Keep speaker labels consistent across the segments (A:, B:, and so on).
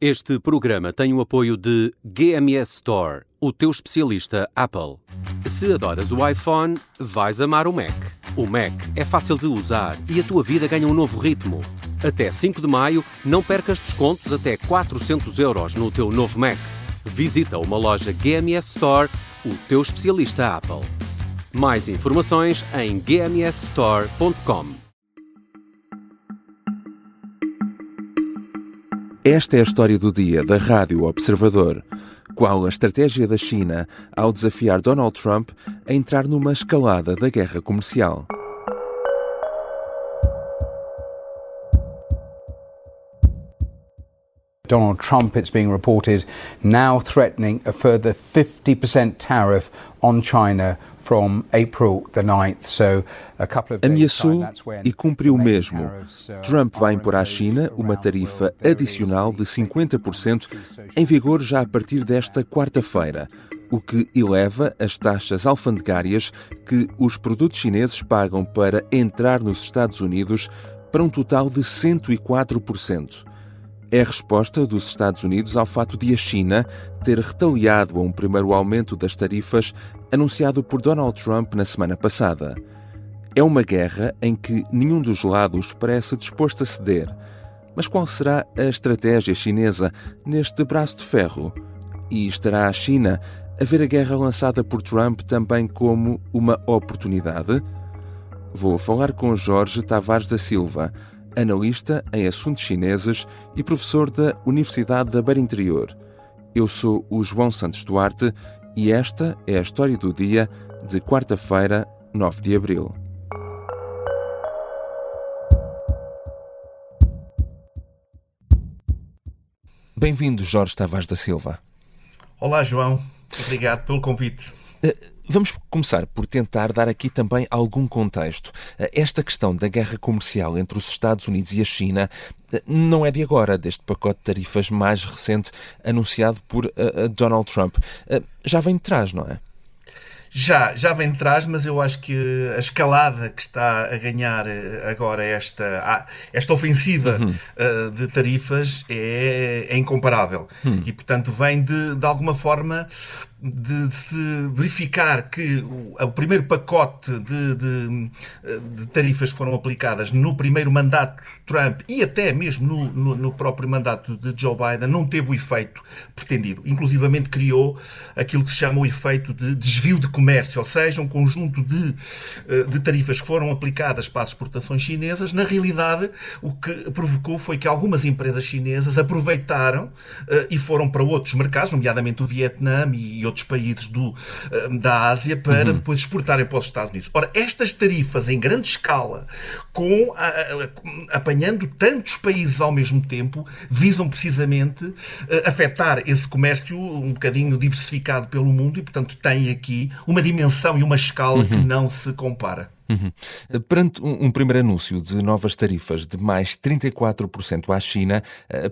A: Este programa tem o apoio de GMS Store, o teu especialista Apple. Se adoras o iPhone, vais amar o Mac. O Mac é fácil de usar e a tua vida ganha um novo ritmo. Até 5 de maio, não percas descontos até 400 € no teu novo Mac. Visita uma loja GMS Store, o teu especialista Apple. Mais informações em gmsstore.com.
B: Esta é a história do dia da Rádio Observador. Qual a estratégia da China ao desafiar Donald Trump a entrar numa escalada da guerra comercial?
C: Donald Trump, it's being reported, now threatening a further 50% tariff on China from April the 9th. So a couple of
B: Ameaçou e cumpriu o mesmo. Trump vai impor à China uma tarifa adicional de 50% em vigor já a partir desta quarta-feira, o que eleva as taxas alfandegárias que os produtos chineses pagam para entrar nos Estados Unidos para um total de 104%. É a resposta dos Estados Unidos ao fato de a China ter retaliado a um primeiro aumento das tarifas anunciado por Donald Trump na semana passada. É uma guerra em que nenhum dos lados parece disposto a ceder. Mas qual será a estratégia chinesa neste braço de ferro? E estará a China a ver a guerra lançada por Trump também como uma oportunidade? Vou falar com Jorge Tavares da Silva, analista em assuntos chineses e professor da Universidade da Beira Interior. Eu sou o João Santos Duarte e esta é a história do dia de quarta-feira, 9 de abril. Bem-vindo, Jorge Tavares da Silva.
D: Olá, João. Obrigado pelo convite.
B: Vamos começar por tentar dar aqui também algum contexto. Esta questão da guerra comercial entre os Estados Unidos e a China não é de agora, deste pacote de tarifas mais recente anunciado por Donald Trump. Já vem de trás, não é?
D: Já vem de trás, mas eu acho que a escalada que está a ganhar agora esta ofensiva de tarifas é incomparável. E, portanto, vem de alguma forma de se verificar que o primeiro pacote de tarifas que foram aplicadas no primeiro mandato de Trump e até mesmo no próprio mandato de Joe Biden não teve o efeito pretendido. Inclusivamente criou aquilo que se chama o efeito de desvio de comércio, ou seja, um conjunto de tarifas que foram aplicadas para as exportações chinesas. Na realidade, o que provocou foi que algumas empresas chinesas aproveitaram e foram para outros mercados, nomeadamente o Vietnã e outros países da Ásia, para depois exportarem para os Estados Unidos. Ora, estas tarifas em grande escala, apanhando tantos países ao mesmo tempo, visam precisamente afetar esse comércio um bocadinho diversificado pelo mundo e, portanto, tem aqui uma dimensão e uma escala que não se compara.
B: Perante um primeiro anúncio de novas tarifas de mais 34% à China,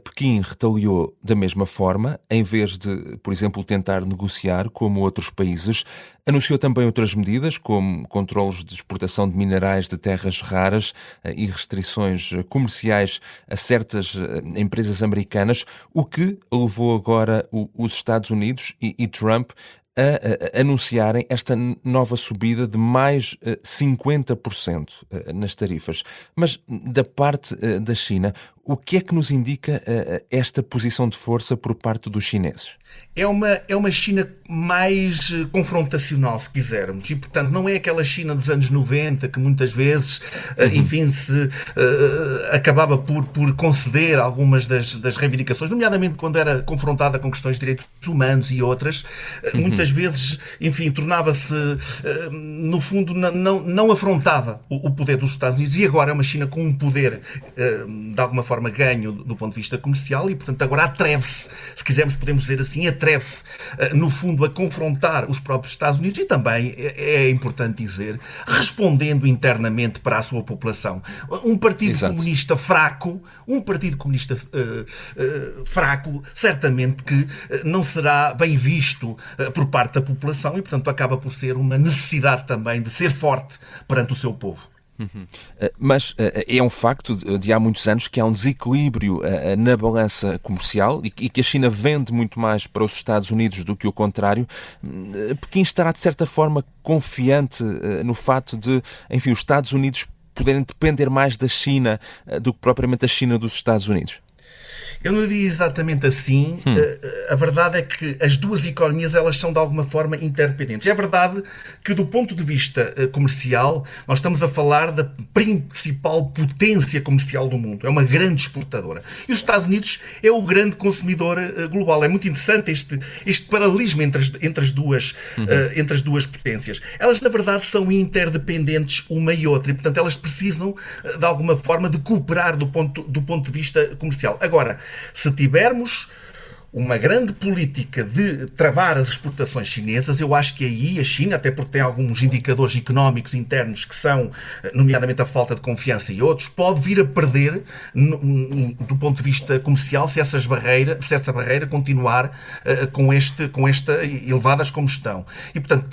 B: Pequim retaliou da mesma forma, em vez de, por exemplo, tentar negociar como outros países. Anunciou também outras medidas, como controlos de exportação de minerais de terras raras e restrições comerciais a certas empresas americanas, o que levou agora os Estados Unidos e Trump a anunciarem esta nova subida de mais 50% nas tarifas. Mas da parte da China, o que é que nos indica esta posição de força por parte dos chineses?
D: É uma China mais confrontacional, se quisermos, e, portanto, não é aquela China dos anos 90 que muitas vezes, enfim, se acabava por conceder algumas das reivindicações, nomeadamente quando era confrontada com questões de direitos humanos e outras, muitas vezes, enfim, tornava-se, no fundo, não afrontava o poder dos Estados Unidos, e agora é uma China com um poder, de alguma forma, ganho do ponto de vista comercial, e, portanto, agora atreve-se, se quisermos, podemos dizer assim, atreve-se, no fundo, a confrontar os próprios Estados Unidos e também, é importante dizer, respondendo internamente para a sua população. Um partido comunista fraco, certamente que não será bem visto por parte da população e, portanto, acaba por ser uma necessidade também de ser forte perante o seu povo.
B: Mas é um facto de há muitos anos que há um desequilíbrio na balança comercial e que a China vende muito mais para os Estados Unidos do que o contrário. Pequim estará, de certa forma, confiante no fato de, enfim, os Estados Unidos poderem depender mais da China do que propriamente a China dos Estados Unidos?
D: Eu não diria exatamente assim. A verdade é que as duas economias elas são de alguma forma interdependentes. É verdade que do ponto de vista comercial nós estamos a falar da principal potência comercial do mundo. É uma grande exportadora. E os Estados Unidos é o grande consumidor global. É muito interessante este paralelismo entre as duas potências. Elas na verdade são interdependentes uma e outra e portanto elas precisam de alguma forma de cooperar do ponto de vista comercial. Agora, se tivermos uma grande política de travar as exportações chinesas, eu acho que aí a China, até porque tem alguns indicadores económicos internos que são, nomeadamente a falta de confiança e outros, pode vir a perder do ponto de vista comercial se essa barreira continuar com esta elevadas como estão. E, portanto,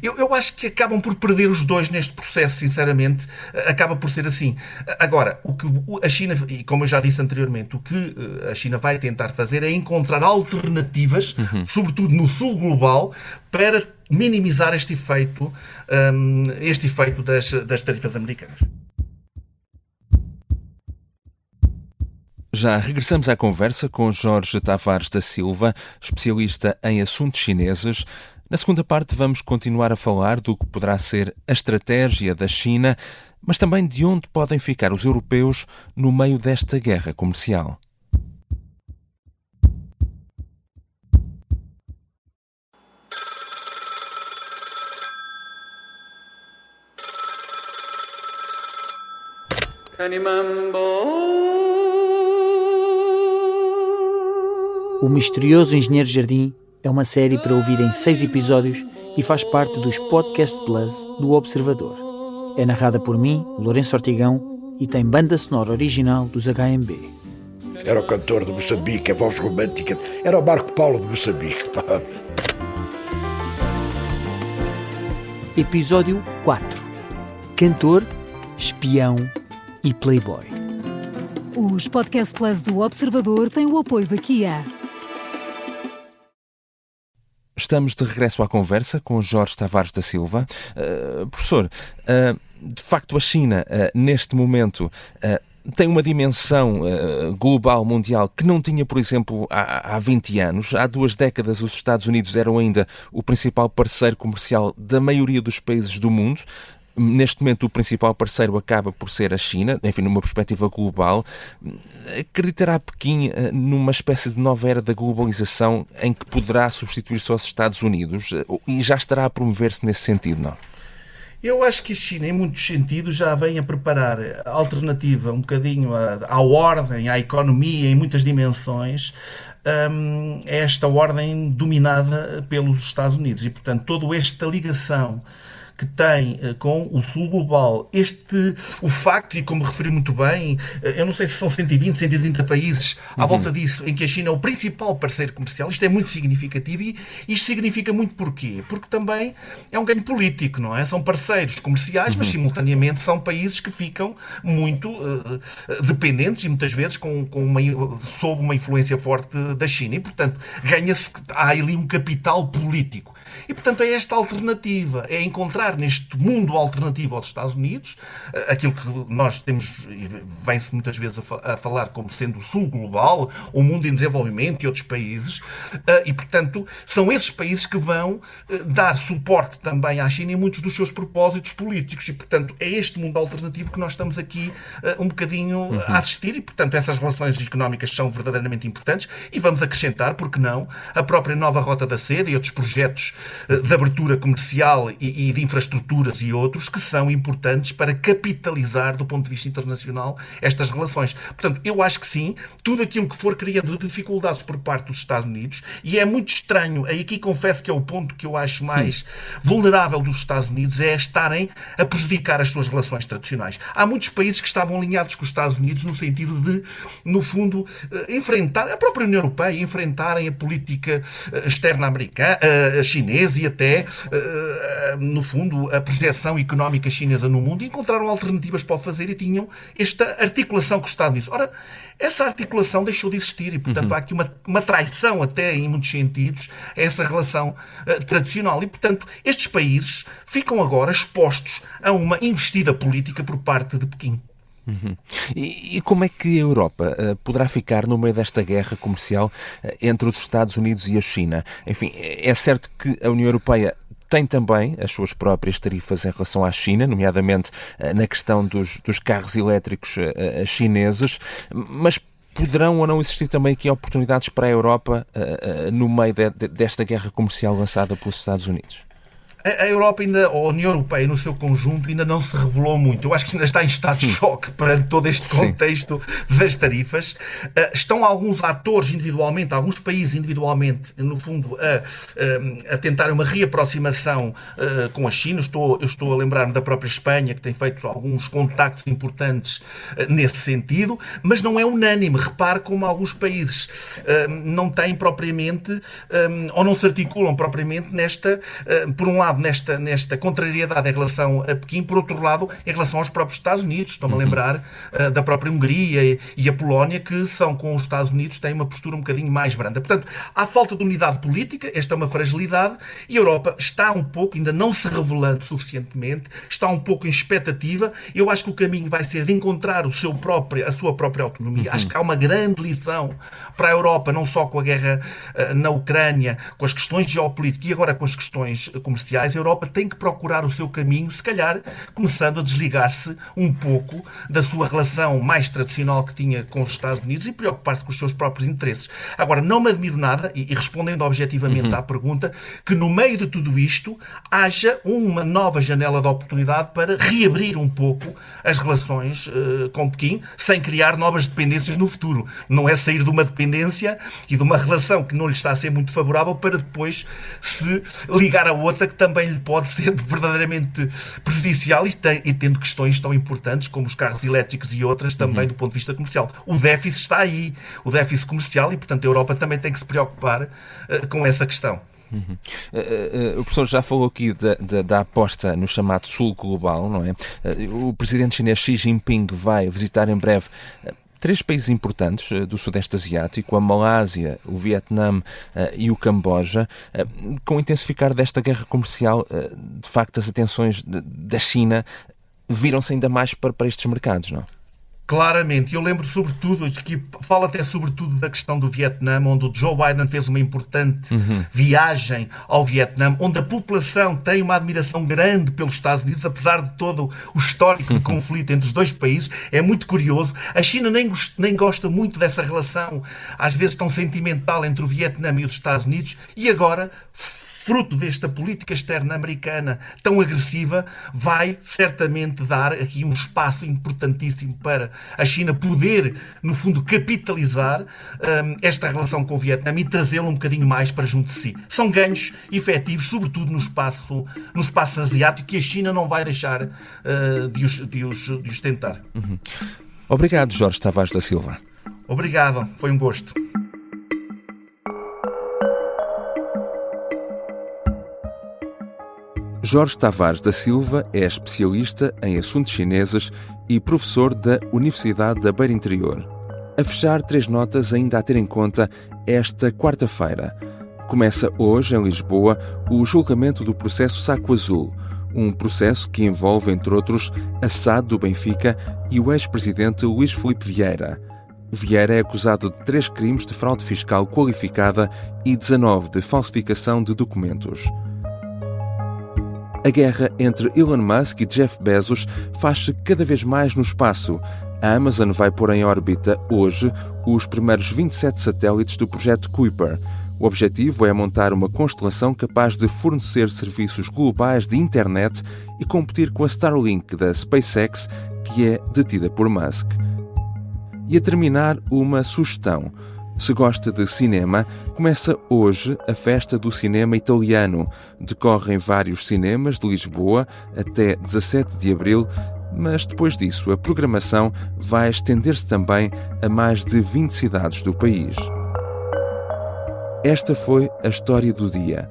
D: eu acho que acabam por perder os dois neste processo, sinceramente, acaba por ser assim. Agora, o que a China, e como eu já disse anteriormente, o que a China vai tentar fazer é encontrar alternativas, sobretudo no sul global, para minimizar este efeito das tarifas americanas.
B: Já regressamos à conversa com Jorge Tavares da Silva, especialista em assuntos chineses. Na segunda parte vamos continuar a falar do que poderá ser a estratégia da China, mas também de onde podem ficar os europeus no meio desta guerra comercial.
E: O Misterioso Engenheiro Jardim é uma série para ouvir em 6 episódios e faz parte dos Podcast Plus do Observador. É narrada por mim, Lourenço Ortigão, e tem banda sonora original dos HMB.
F: Era o cantor de Moçambique, a voz romântica. Era o Marco Paulo de Moçambique.
E: Episódio 4. Cantor, espião e playboy.
G: Os Podcast Plus do Observador têm o apoio da Kia.
B: Estamos de regresso à conversa com Jorge Tavares da Silva. Professor, de facto a China, neste momento, tem uma dimensão global, mundial, que não tinha, por exemplo, há 20 anos. Há 2 décadas os Estados Unidos eram ainda o principal parceiro comercial da maioria dos países do mundo. Neste momento o principal parceiro acaba por ser a China, enfim, numa perspectiva global. Acreditará Pequim numa espécie de nova era da globalização em que poderá substituir-se aos Estados Unidos e já estará a promover-se nesse sentido, não?
D: Eu acho que a China, em muitos sentidos, já vem a preparar a alternativa um bocadinho à ordem, à economia, em muitas dimensões, esta ordem dominada pelos Estados Unidos. E, portanto, toda esta ligação que tem com o sul global, o facto, e como referi muito bem, eu não sei se são 120, 130 países à volta disso, em que a China é o principal parceiro comercial, isto é muito significativo e isto significa muito porquê? Porque também é um ganho político, não é? São parceiros comerciais, mas simultaneamente são países que ficam muito dependentes e muitas vezes sob uma influência forte da China e, portanto, há ali um capital político. E, portanto, é esta alternativa, é encontrar neste mundo alternativo aos Estados Unidos, aquilo que nós temos, vem-se muitas vezes a falar como sendo o sul global, o mundo em desenvolvimento e outros países, e, portanto, são esses países que vão dar suporte também à China em muitos dos seus propósitos políticos. E, portanto, é este mundo alternativo que nós estamos aqui um bocadinho a assistir e, portanto, essas relações económicas são verdadeiramente importantes e vamos acrescentar, porque não, a própria nova Rota da Seda e outros projetos de abertura comercial e de infraestruturas e outros que são importantes para capitalizar do ponto de vista internacional estas relações. Portanto, eu acho que sim, tudo aquilo que for criando dificuldades por parte dos Estados Unidos, e é muito estranho, e aqui confesso que é o ponto que eu acho mais vulnerável dos Estados Unidos, é estarem a prejudicar as suas relações tradicionais. Há muitos países que estavam alinhados com os Estados Unidos no sentido de, no fundo, enfrentar a própria União Europeia, enfrentarem a política externa americana, chinesa e até, no fundo, fundo, a projeção económica chinesa no mundo e encontraram alternativas para o fazer e tinham esta articulação com os Estados Unidos. Ora, essa articulação deixou de existir e, portanto, há aqui uma traição até, em muitos sentidos, a essa relação tradicional. E, portanto, estes países ficam agora expostos a uma investida política por parte de Pequim.
B: E como é que a Europa poderá ficar no meio desta guerra comercial entre os Estados Unidos e a China? Enfim, é certo que a União Europeia tem também as suas próprias tarifas em relação à China, nomeadamente na questão dos carros elétricos chineses, mas poderão ou não existir também aqui oportunidades para a Europa no meio desta guerra comercial lançada pelos Estados Unidos?
D: A Europa ou a União Europeia, no seu conjunto, ainda não se revelou muito. Eu acho que ainda está em estado de choque perante todo este contexto das tarifas. Estão alguns atores individualmente, alguns países individualmente, no fundo, a tentar uma reaproximação com a China. Eu estou a lembrar-me da própria Espanha, que tem feito alguns contactos importantes nesse sentido, mas não é unânime. Repare como alguns países não têm propriamente, ou não se articulam propriamente por um lado, nesta contrariedade em relação a Pequim, por outro lado, em relação aos próprios Estados Unidos. Estou-me a lembrar da própria Hungria e a Polónia, que são com os Estados Unidos, têm uma postura um bocadinho mais branda. Portanto, há falta de unidade política, esta é uma fragilidade, e a Europa está um pouco, ainda não se revelando suficientemente, está um pouco em expectativa. Eu acho que o caminho vai ser de encontrar a sua própria autonomia. Acho que há uma grande lição para a Europa, não só com a guerra na Ucrânia, com as questões geopolíticas e agora com as questões comerciais. A Europa tem que procurar o seu caminho, se calhar começando a desligar-se um pouco da sua relação mais tradicional que tinha com os Estados Unidos e preocupar-se com os seus próprios interesses. Agora, não me admiro nada, e respondendo objetivamente à pergunta, que no meio de tudo isto haja uma nova janela de oportunidade para reabrir um pouco as relações com Pequim, sem criar novas dependências no futuro. Não é sair de uma dependência e de uma relação que não lhe está a ser muito favorável para depois se ligar a outra que também lhe pode ser verdadeiramente prejudicial e tendo questões tão importantes como os carros elétricos e outras também do ponto de vista comercial. O déficit está aí, o déficit comercial, e portanto a Europa também tem que se preocupar com essa questão.
B: O professor já falou aqui da aposta no chamado Sul Global, não é? O presidente chinês Xi Jinping vai visitar em breve 3 países importantes do Sudeste Asiático, a Malásia, o Vietnã e o Camboja. Com o intensificar desta guerra comercial, de facto as atenções da China viram-se ainda mais para estes mercados, não?
D: Claramente. Eu lembro sobretudo, que fala até sobretudo da questão do Vietnã, onde o Joe Biden fez uma importante viagem ao Vietnã, onde a população tem uma admiração grande pelos Estados Unidos, apesar de todo o histórico de conflito entre os dois países. É muito curioso. A China nem gosta muito dessa relação, às vezes tão sentimental, entre o Vietnã e os Estados Unidos, e agora, fruto desta política externa americana tão agressiva, vai certamente dar aqui um espaço importantíssimo para a China poder, no fundo, capitalizar esta relação com o Vietnã e trazê-lo um bocadinho mais para junto de si. São ganhos efetivos, sobretudo no espaço asiático, que a China não vai deixar de os tentar.
B: Obrigado, Jorge Tavares da Silva.
D: Obrigado, foi um gosto.
B: Jorge Tavares da Silva é especialista em assuntos chineses e professor da Universidade da Beira Interior. A fechar, 3 notas ainda a ter em conta esta quarta-feira. Começa hoje, em Lisboa, o julgamento do processo Saco Azul, um processo que envolve, entre outros, a SAD do Benfica e o ex-presidente Luís Filipe Vieira. Vieira é acusado de 3 crimes de fraude fiscal qualificada e 19 de falsificação de documentos. A guerra entre Elon Musk e Jeff Bezos faz-se cada vez mais no espaço. A Amazon vai pôr em órbita hoje os primeiros 27 satélites do projeto Kuiper. O objetivo é montar uma constelação capaz de fornecer serviços globais de internet e competir com a Starlink da SpaceX, que é detida por Musk. E a terminar, uma sugestão. Se gosta de cinema, começa hoje a Festa do Cinema Italiano. Decorre em vários cinemas de Lisboa até 17 de abril, mas depois disso a programação vai estender-se também a mais de 20 cidades do país. Esta foi a história do dia.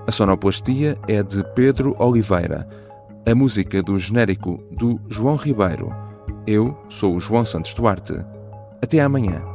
B: A sonoplastia é de Pedro Oliveira. A música do genérico do João Ribeiro. Eu sou o João Santos Duarte. Até amanhã.